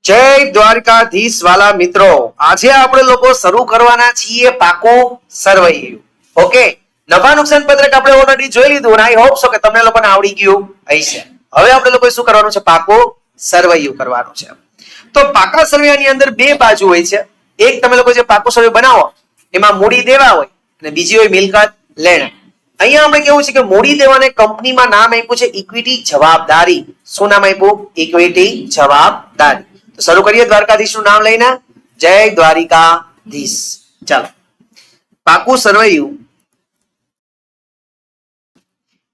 જય દ્વારકાધીશ વાલા મિત્રો, આજે આપણે લોકો શરૂ કરવાના છીએ પાકું સરવૈયું. ઓકે, નફા નુકસાન પત્રક આપણે ઓલરેડી જોઈ લીધું અને આઈ હોપ સો કે તમને લોકોને આવડી ગયું હશે. હવે આપણે લોકો શું કરવાનું છે? પાકું સરવૈયું કરવાનું છે. તો પાકા સરવૈયાની અંદર બે બાજુ હોય છે. એક તમે લોકો જે પાકું સરવૈયું બનાવો એમાં મૂડી દેવા હોય અને બીજી હોય મિલકત લેણા. અહીંયા આપણે કેવું છે કે મૂડી દેવાને કંપનીમાં નામ આપ્યું છે ઇક્વિટી જવાબદારી. શું નામ આપ્યું? ઇક્વિટી જવાબદારી. તો શરૂ કરીએ દ્વારકાધીશ નું નામ લઈને. જય દ્વારિકાધીશ. ચાલો, પાકું સરવૈયું.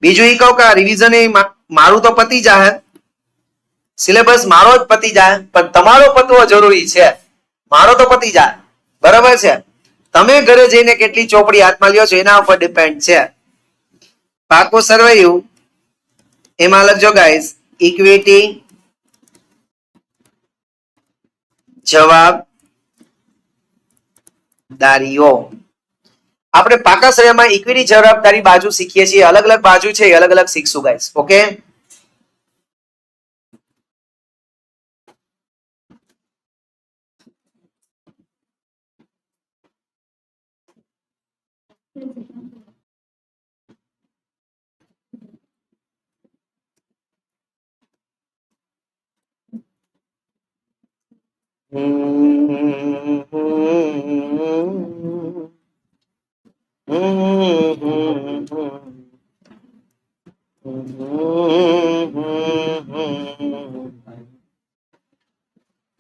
બીજું એ કહું કે રિવિઝન મારું તો પતી જાય, સિલેબસ મારો જ પતી જાય, પણ તમારો પતવો જરૂરી છે. મારો તો પતી જાય, બરાબર છે. તમે ઘરે જઈને કેટલી ચોપડી હાથમાં લ્યો છો એના ઉપર ડિપેન્ડ છે. પાકું સરવૈયું એમાં લખજો ગાઈસ, ઇક્વિટી જવાબદારીઓ. આપણે પાકા સરવૈયામાં ઇક્વિટી જવાબદારી બાજુ શીખીએ છીએ. અલગ અલગ બાજુ છે, અલગ અલગ શીખશું ગાઈસ. ઓકે,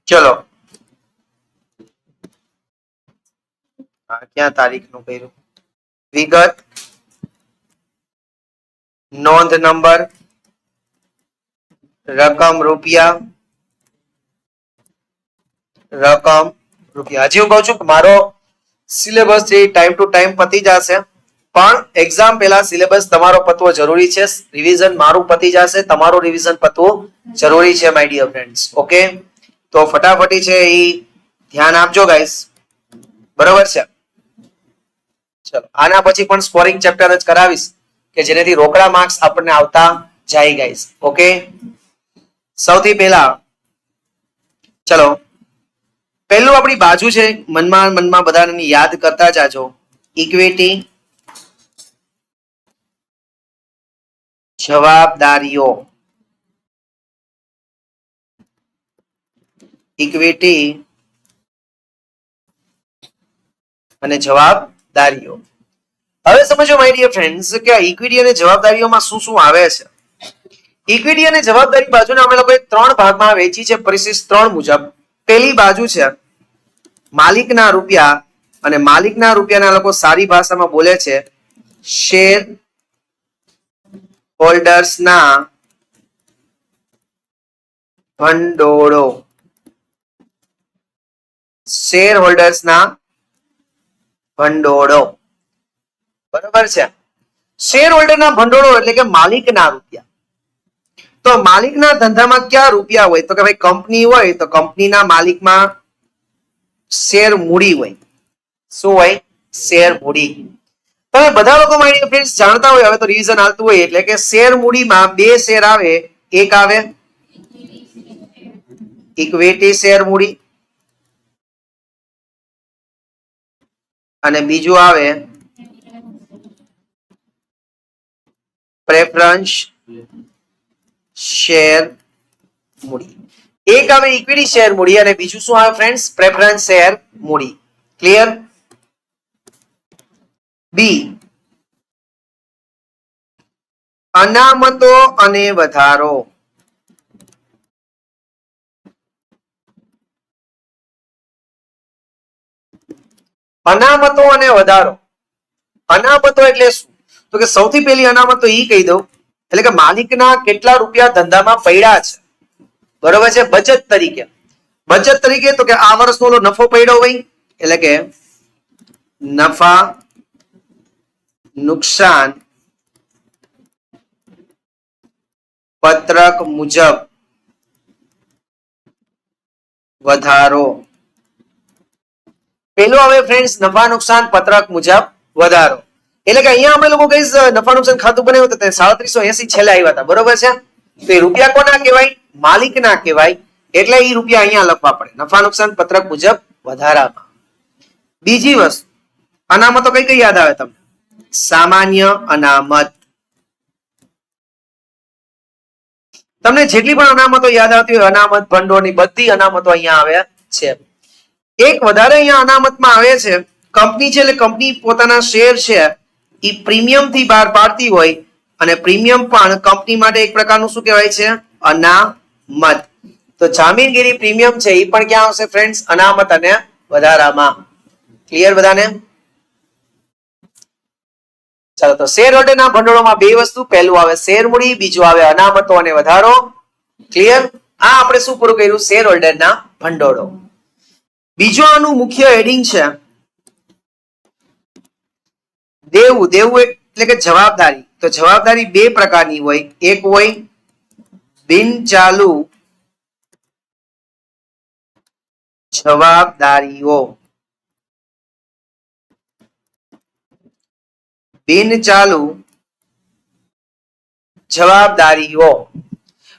ચલો, ક્યાં તારીખ નું કર્યું? વિગત, નોંધ નંબર, રકમ રૂપિયા, રકમ રૂપિયા. હજી હું કહું છું કે મારો સિલેબસ જે ટાઈમ ટુ ટાઈમ પતી જશે, પણ એક્ઝામ પહેલા સિલેબસ તમારો પતવો જરૂરી છે. રિવિઝન મારું પતી જશે, તમારું રિવિઝન પતવું જરૂરી છે માય ડિયર ફ્રેન્ડ્સ. ઓકે, તો ફટાફટી છે એ ધ્યાન આપજો ગાઈસ, બરોબર છે. ચલો, આના પછી પણ સ્કોરિંગ ચેપ્ટર જ કરાવીશ કે જેનાથી રોકડા માર્ક્સ આપણને આવતા જાય ગાઈસ. ઓકે, સૌથી પહેલા ચલો, પહેલું આપણી બાજુ છે, મનમાં બધાને યાદ કરતા જાજો. ઇક્વિટી જવાબદારીઓ. ઇક્વિટી અને જવાબદારીઓ. હવે સમજો માય ડિયર ફ્રેન્ડ્સ કે આ ઇક્વિટી અને જવાબદારીઓમાં શું શું આવે છે. ઇક્વિટી અને જવાબદારી બાજુને અમે લોકોએ ત્રણ ભાગમાં વહેંચી છે પરિશિષ્ટ 3 મુજબ. પહેલી બાજુ છે માલિકના રૂપિયા, અને માલિકના રૂપિયાના લોકો સારી ભાષામાં બોલે છે શેર હોલ્ડર્સના ભંડોળો. શેર હોલ્ડર્સના ભંડોળો, બરોબર છે. શેર હોલ્ડરના ભંડોળો એટલે કે માલિકના રૂપિયા. તો માલિકના ધંધામાં ક્યાં રૂપિયા હોય? તો કે ભાઈ કંપની હોય તો કંપનીના માલિકમાં શેર મૂડી હોય. શું હોય? શેર મૂડી. તમે બધા લોકો માય ડિયર ફ્રેન્ડ્સ જાણતા હોય, હવે તો રિવિઝન આવતું હોય, એટલે કે શેર મૂડીમાં બે શેર આવે. એક આવે ઇક્વિટી શેર મૂડી અને બીજું આવે પ્રેફરન્સ શેર મૂડી. એક આવે ઇક્વિટી શેર મૂડી અને બીજું શું આવે ફ્રેન્ડ્સ? પ્રેફરન્સ શેર મૂડી. ક્લિયર? બી, અનામતો અને વધારો. અનામતો અને વધારો. અનામતો એટલે શું? તો કે સૌથી પહેલી અનામત તો ઈ કહી દઉં, એટલે કે માલિકના કેટલા રૂપિયા ધંધામાં પડ્યા છે, બરોબર છે, બચત તરીકે. બચત તરીકે તો કે આ વર્ષનો નફો પડ્યો હોય, એટલે કે નફા નુકસાન પત્રક મુજબ વધારો. પેલું આવે ફ્રેન્ડ્સ નફા નુકસાન પત્રક મુજબ વધારો. એટલે કે અહીંયા આપણે લોકો કઈ નફા નુકસાન ખાતું બનાવ્યું હતું 3780 છેલ્લે આવ્યા હતા, બરોબર છે. તો એ રૂપિયા કોના કહેવાય? માલિકના કહેવાય. એટલે એ રૂપિયા અહીંયા લખવા પડે નફા નુકસાન પત્રક મુજબ વધારામાં. બીજી વસ્તુ, અનામતો કઈ કઈ યાદ આવે તમને? સામાન્ય અનામત. તમને જેટલી પણ અનામતો યાદ આવતી હોય, અનામત ભંડોળની બધી અનામતો અહીંયા આવે છે. એક વધારે અહીંયા અનામતમાં આવે છે, કંપની છે એટલે કંપની પોતાના શેર છે એ પ્રીમિયમ થી બહાર પાડતી હોય, અને પ્રીમિયમ પણ કંપની માટે એક પ્રકારનું શું કહેવાય છે? અનામત. તો જામીનગીરી પ્રીમિયમ છે એ પણ ક્યાં આવશે ફ્રેન્ડ્સ? અનામત અને વધારામાં. ક્લિયર બધાને? ચાલો, તો શેર હોલ્ડરના ભંડોળમાં બે વસ્તુ, પહેલું આવે શેર મૂડી, બીજું આવે અનામતો અને વધારો. ક્લિયર? આ આપણે શું પૂરું કર્યું? શેર હોલ્ડરના ભંડોળો. બીજો આનું મુખ્ય હેડિંગ છે દેવું. દેવું એટલે કે જવાબદારી. તો જવાબદારી બે પ્રકારની હોય. એક હોય બિન ચાલુ જવાબદારીઓ. બિન ચાલુ જવાબદારીઓ.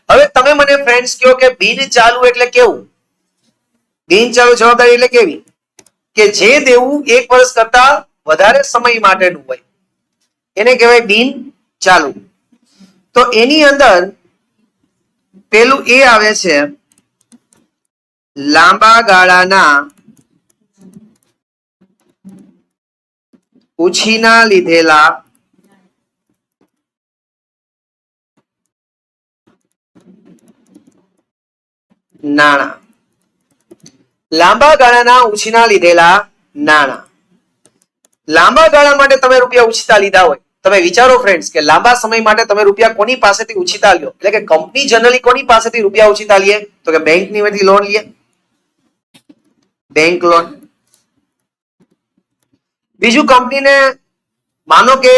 હવે તમે મને ફ્રેન્ડ્સ કહો કે બિન ચાલુ એટલે કેવું? બિન ચાલુ જવાબદારી એટલે કેવી? કે જે દેવું 1 વર્ષ કરતા વધારે સમય માટેનું હોય એને કહેવાય બિન ચાલુ. તો એની અંદર પેલું એ આવે છે લાંબા ગાળાના ઉછીના લીધેલા નાણાં. લાંબા ગાળાના ઉછીના લીધેલા નાણાં. લાંબા ગાળા માટે તમે રૂપિયા ઉછીતા લીધા હોય, તમે વિચારો ફ્રેન્ડ્સ કે લાંબા સમય માટે તમે રૂપિયા કોની પાસેથી ઉછીતા લ્યો? એટલે કે કંપની જનરલી કોની પાસેથી રૂપિયા ઉછીતા લે? તો કે બેંકની માંથી લોન લે, બેંક લોન. બીજું, કંપનીને માનો કે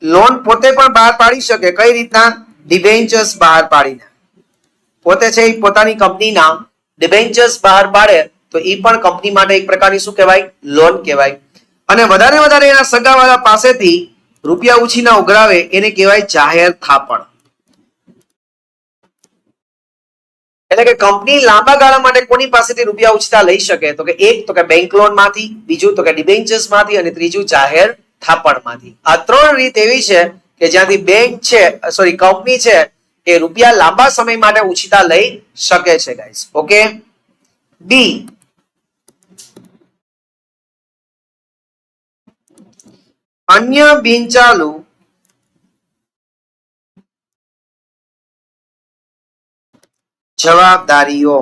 લોન પોતે પણ બહાર પાડી શકે. કઈ રીતના? ડિબેન્ચર્સ બહાર પાડીને. પોતે છે એ પોતાની કંપનીના ડિબેન્ચર્સ બહાર પાડે તો એ પણ કંપની માટે એક પ્રકારની શું કહેવાય? લોન કહેવાય. અને વધારે વધારે એના સગાવાળા પાસેથી રૂપિયા ઉછીના ઉઘરાવે એને કહેવાય જાહેર થાપણ. એટલે કે કંપની લાંબા ગાળા માટે કોની પાસેથી રૂપિયા ઉછીતા લઈ શકે? તો કે એક તો કે બેંક લોન માંથી, બીજું તો કે ડિબેન્ચર્સ માંથી, અને ત્રીજું જાહેર થાપણ માંથી. આ ત્રણ રીત એવી છે કે જ્યાંથી બેંક છે, સોરી કંપની છે એ રૂપિયા લાંબા સમય માટે ઉછીતા લઈ શકે છે ગાઈસ. ઓકે. બી, અન્ય બિનચાલુ જવાબદારીઓ.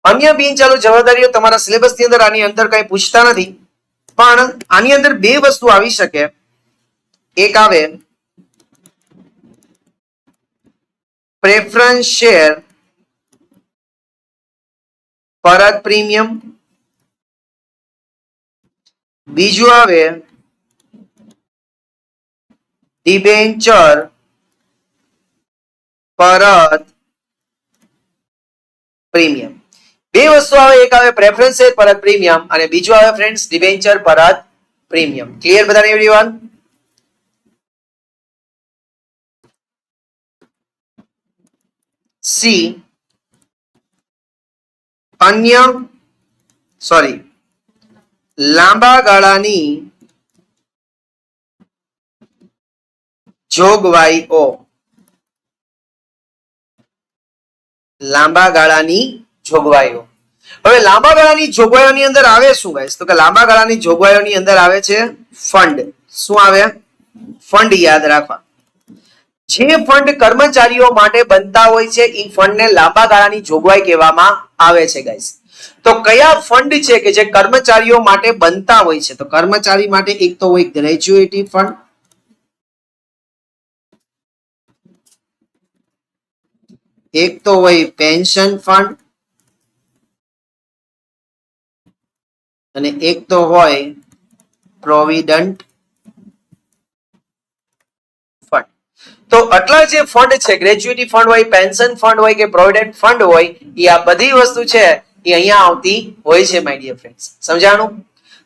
અન્ય બિનચાલુ જવાબદારીઓ તમારા સિલેબસ ની અંદર આની અંદર કઈ પૂછતા નથી, પણ આની અંદર બે વસ્તુ આવી શકે. એક આવે પ્રેફરન્સ શેર પરત પ્રીમિયમ, બીજું આવે ડિબેન્ચર પરત પ્રીમિયમ. બે વસ્તુ આવે, એક આવે પ્રેફરન્સ શેર પરત પ્રીમિયમ અને બીજું આવે ફ્રેન્ડ્સ ડિબેન્ચર પરત પ્રીમિયમ. ક્લિયર બધાને એવરીવન? સી, અન્ય લાંબા ગાળાની જોગવાઈઓ. લાંબા ગાળાની જોગવાઈઓ. હવે લાંબા ગાળાની જોગવાઈઓની અંદર આવે શું ગાઈસ? તો કે લાંબા ગાળાની જોગવાઈઓની અંદર આવે છે ફંડ. શું આવે? ફંડ. યાદ રાખવા, જે ફંડ કર્મચારીઓ માટે બનતા હોય છે એ ફંડને લાંબા ગાળાની જોગવાઈ કહેવામાં આવે છે ગાઈસ. તો કયા ફંડ છે કે જે કર્મચારીઓ માટે બનતા હોય છે? તો કર્મચારી માટે એક તો હોય ગ્રેચ્યુઇટી ફંડ, એક તો હોય પેન્શન ફંડ, અને એક તો હોય પ્રોવિડન્ટ ફંડ. તો આટલા જે ફંડ છે, ગ્રેચ્યુઇટી ફંડ હોય, પેન્શન ફંડ હોય કે પ્રોવિડન્ટ ફંડ હોય, એ આ બધી વસ્તુ છે એ અહીંયા આવતી હોય છે માય ડિયર ફ્રેન્ડ્સ. સમજાણું?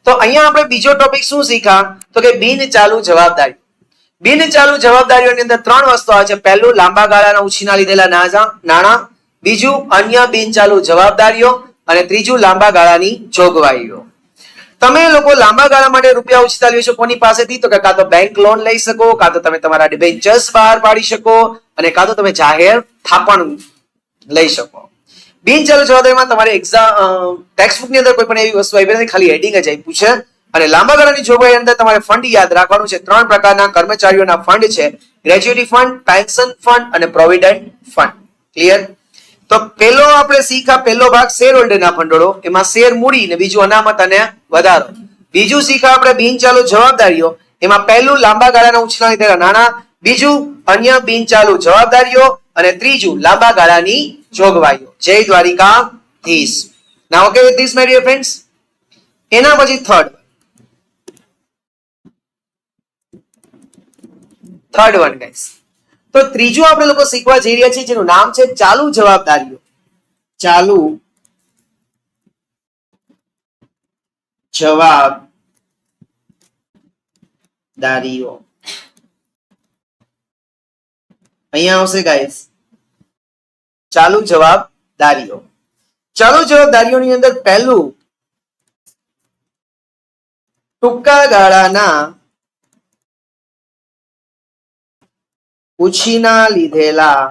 તો અહીંયા આપણે બીજો ટોપિક શું શીખા? તો કે બિન ચાલુ જવાબદારી. બિન ચાલુ જવાબદારીઓની અંદર ત્રણ વસ્તુ આવે છે. પહેલું લાંબા ગાળાના ઉછીના લીધેલા નાણાં, બીજું અન્ય બિન ચાલુ જવાબદારીઓ અને ત્રીજું લાંબા ગાળાની જોગવાઈઓ. તમે લોકો લાંબા ગાળા માટે રૂપિયા ઉછીના લ્યો છો કોની પાસેથી? તો કે કાં તો બેંક લોન લઈ શકો, કાં તો તમે તમારા ડિબેન્ચર્સ બહાર પાડી શકો, અને કાં તો તમે જાહેર થાપણ લઈ શકો. બિન ચાલુ જવાબદારીમાં તમારે ટેક્સ્ટ બુક ની અંદર કોઈ પણ એવી વસ્તુ આવી નથી, ખાલી હેડિંગ જ આપ્યું છે. અને લાંબા ગાળાની જોગવાઈ અંદર તમારે ફંડ યાદ રાખવાનું છે. ત્રણ પ્રકારના કર્મચારીઓના ફંડ છે: ગ્રેચ્યુટી ફંડ, પેન્શન ફંડ અને પ્રોવિડન્ટ ફંડ. ક્લિયર? તો પહેલો આપણે શીખા, પહેલો ભાગ શેર હોલ્ડરના ભંડોળો, એમાં શેર મૂડી ને બીજું અનામત અને વધારો. બીજું શીખા આપણે બિન ચાલુ જવાબદારીઓ, એમાં પહેલું લાંબા ગાળાના ઉછીના લીધેલા નાણાં, બીજું અન્ય બિન ચાલુ જવાબદારીઓ અને ત્રીજું લાંબા ગાળાની જોગવાઈઓ. જય Dwarkadhish. Now okay with this my dear friends? એના પછી થર્ડ વન ગાઈસ. તો ત્રીજું આપણે લોકો શીખવા જઈ રહ્યા છીએ જેનું નામ છે ચાલુ જવાબદારીઓ. ચાલુ જવાબદારીઓ અહીંયા આવશે ગાઈસ. ચાલુ જવાબદારીઓ. ચાલુ જવાબદારીઓની અંદર પહેલું ટૂંકા ગાળાના ઉછીના લીધેલા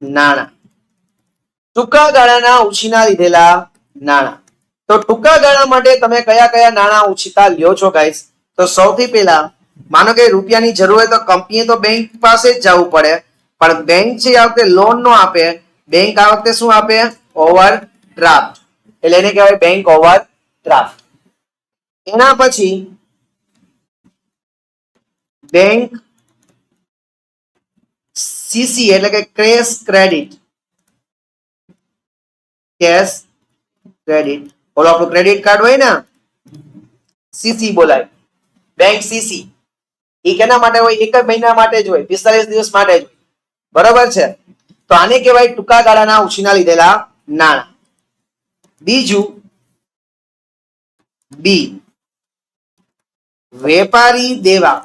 નાણાં. ટૂંકા ગાળાના ઉછીના લીધેલા નાણાં. તો ટૂંકા ગાળા માટે તમે કયા કયા નાણાં ઉછીતા લ્યો છો ગાઈસ? તો સૌથી પહેલા માનો કે રૂપિયાની જરૂર હોય તો કંપનીએ તો બેંક પાસે જ જવું પડે, પણ બેંક છે આ વખતે લોન નો આપે. બેંક આ વખતે શું આપે? ઓવરડ્રાફ્ટ. એટલે એને કહેવાય બેંક ઓવરડ્રાફ્ટ. એના પછી બેંક સીસી એટલે કે કેશ ક્રેડિટ. Cache credit. ઓલો આપણું ક્રેડિટ કાર્ડ હોય ને, સીસી બોલાય, બેંક સીસી. એ કેના માટે હોય? એક જ મહિના માટે જ હોય, 45 દિવસ માટે જ હોય. બરોબર છે? તો આને કહેવાય ટૂંકા ગાળાના ઉછીના લીધેલા નાણાં. બીજું બી, વેપારી દેવા.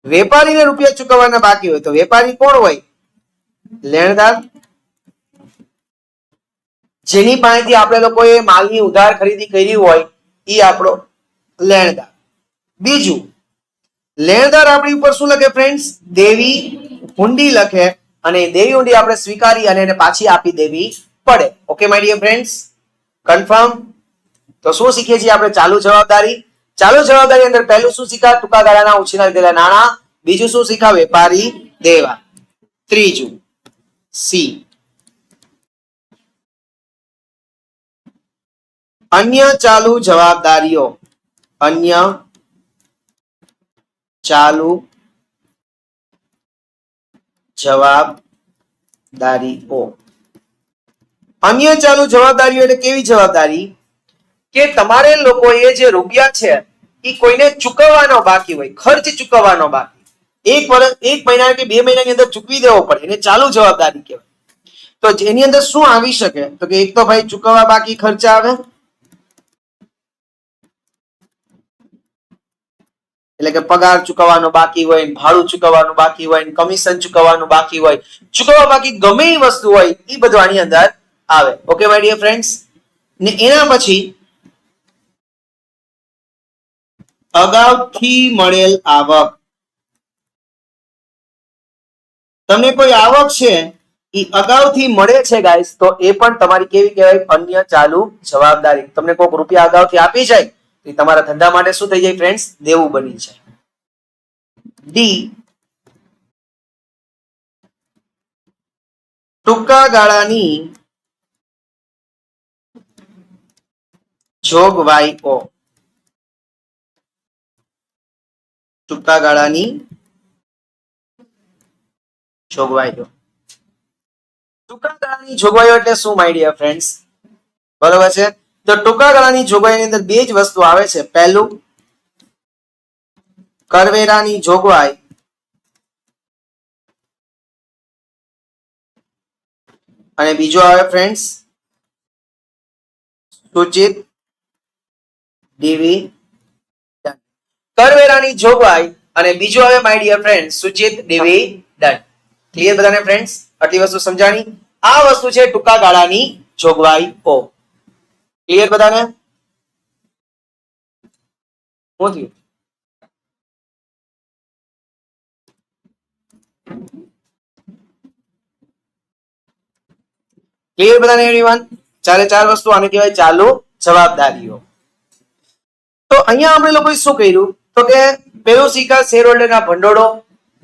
વેપારીને રૂપિયા ચૂકવવાના બાકી હોય તો વેપારી કોણ હોય? લેણદાર. જેની પાસેથી આપણે લોકોએ માલની ઉધાર ખરીદી કરી હોય એ આપણો લેણદાર. બીજું, લેણદાર આપણી ઉપર શું લખે ફ્રેન્ડ્સ? દેવી હુંડી લખે, અને દેવી હુંડી આપણે સ્વીકારી અને એને પાછી આપી દેવી પડે. Okay my dear friends, confirm? તો શું શીખીએ છીએ આપણે? ચાલુ જવાબદારી. ચાલુ જવાબદારી અંદર પહેલું શું શીખા? ટૂંકા ગાળાના ઉછીના લીધેલા નાણાં. બીજું શું શીખા? વેપારી દેવા. ત્રીજું સી, અન્ય ચાલુ જવાબદારીઓ. અન્ય ચાલુ જવાબદારીઓ. અન્ય ચાલુ જવાબદારીઓ એટલે કેવી જવાબદારી? કે તમારે લોકોએ જે રૂપિયા છે એ કોઈને ચૂકવવાનો બાકી હોય, ખર્ચ ચૂકવવાનો બાકી, એક વર્ષ, એક મહિના કે 2 મહિનાની અંદર ચૂકવી દેવો પડે, એને ચાલુ જવાબદારી કહેવાય. તો એની અંદર શું આવી શકે? તો કે એક તો ભાઈ ચૂકવવા બાકી ખર્ચા આવે, એટલે કે પગાર ચૂકવવાનો બાકી હોય, ભાડું ચૂકવવાનું બાકી હોય, કમિશન ચૂકવવાનું બાકી હોય, ચૂકવવા બાકી ગમે એ વસ્તુ હોય એ બધું આની અંદર આવે. Okay my dear friends. ને એના પછી અગાઉથી મળેલ આવક. તમને કોઈ આવક છે એ અગાઉથી મળે છે ગાઈસ, તો એ પણ તમારી કેવી કહેવાય? અન્ય ચાલુ જવાબદારી. તમને કોઈક રૂપિયા અગાઉથી આપી જાય તો તમારા ધંધા માટે શું થઈ જાય ફ્રેન્ડ્સ? દેવું બની જાય. ડી, ટૂંકા ગાળાની જોગવાઈઓ. ટૂંકા ગાળાની જોગવાઈઓ. ટૂંકા ગાળાની જોગવાઈઓ એટલે શું માય ડિયર ફ્રેન્ડ્સ? બરોબર છે? તો ટૂંકા ગાળાની જોગવાઈની અંદર બે જ વસ્તુ આવે છે. પહેલું કરવેરાની જોગવાઈ, અને બીજો આવે ફ્રેન્ડ્સ સૂચિત ડિવિડન્ડ. કરવેરાની જોગવાઈ અને બીજું આવે માય ડિયર ફ્રેન્ડ સૂચિત ડિવિડન્ડ. ક્લિયર બધાને ફ્રેન્ડ્સ? આટલી વસ્તુ સમજાણી. આ વસ્તુ છે ટૂંકા ગાળાની જોગવાઈઓ. ક્લિયર બધાને? શું થયું? ક્લિયર બધાને એવરીવન? ચારે ચાર વસ્તુ આને કહેવાય ચાલુ જવાબદારીઓ. તો અહીંયા આપણે લોકોએ શું કર્યું તો કે પેલું શીખા શેર હોલ્ડરના ભંડોળો,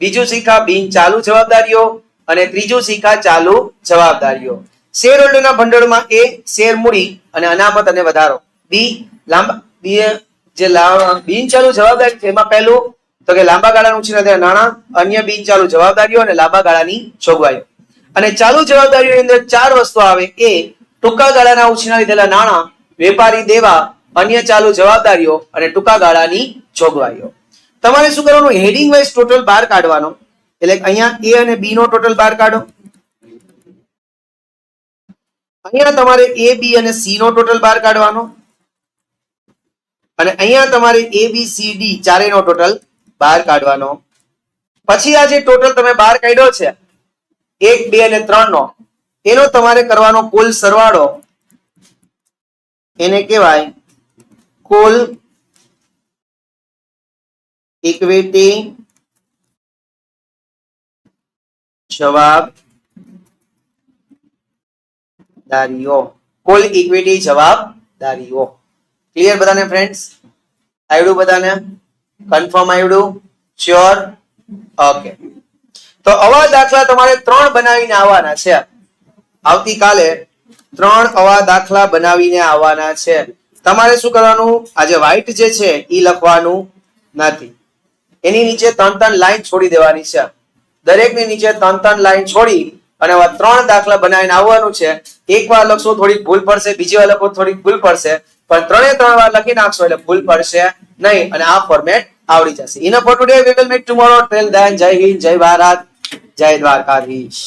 બીજું શીખા બિન ચાલુ જવાબદારીઓ અને ત્રીજું શીખા ચાલુ જવાબદારીઓ. શેર હોલ્ડરના ભંડોળમાં એ શેર મૂડી અને અનામત અને વધારો. બી બિન ચાલુ જવાબદારી છે એમાં પહેલું તો કે લાંબા ગાળાનું ઉછીના નાણાં, અન્ય બિન ચાલુ જવાબદારીઓ અને લાંબા ગાળાની જોગવાઈઓ. અને ચાલુ જવાબદારીઓની અંદર ચાર વસ્તુ આવે એ ટૂંકા ગાળાના ઉછીના લીધેલા નાણાં, વેપારી દેવા, અન્ય ચાલુ જવાબદારીઓ અને ટૂંકા ગાળાની જોગવાઈઓ. તમારે શું કરવાનું? હેડિંગ વાઇઝ ટોટલ બહાર કાઢવાનો. એટલે અહીંયા એ અને બી નો ટોટલ બહાર કાઢો. અહીંયા તમારે એ બી અને સી નો ટોટલ બહાર કાઢવાનો અને અહીંયા તમારે એ બી સી ડી ચારેયનો ટોટલ બહાર કાઢવાનો. પછી આ જે ટોટલ તમે બહાર કાઢ્યો છે 1, 2 અને 3 નો, એનો તમારે કરવાનો કુલ સરવાળો. એને કહેવાય કુલ ઇક્વિટી જવાબદારીઓ. કુલ ઇક્વિટી જવાબદારીઓ. ક્લિયર બધાને ફ્રેન્ડ્સ? આવડ્યું બધાને? કન્ફર્મ આવડ્યું? શ્યોર? ઓકે. તો આવા દાખલા તમારે 3 બનાવીને આવવાના છે. આવતીકાલે 3 આવા દાખલા બનાવીને આવવાના છે. તમારે શું કરવાનું? આજે વ્હાઈટ જે છે એ લખવાનું નથી. એની નીચે 3 લાઈન છોડી દેવાની છે. દરેકની નીચે 3 લાઈન છોડી અને આવા 3 દાખલા બનાવીને આવવાનું છે. એકવાર લખશો થોડીક ભૂલ પડશે, બીજી વાર લખો થોડીક ભૂલ પડશે, પણ 3 વાર લખી નાખશો એટલે ભૂલ પડશે નહીં અને આ ફોર્મેટ આવડી જશે. Enough for today. We will meet tomorrow. Till then, જય હિન્દ, જય ભારત, જય દ્વારકાધીશ.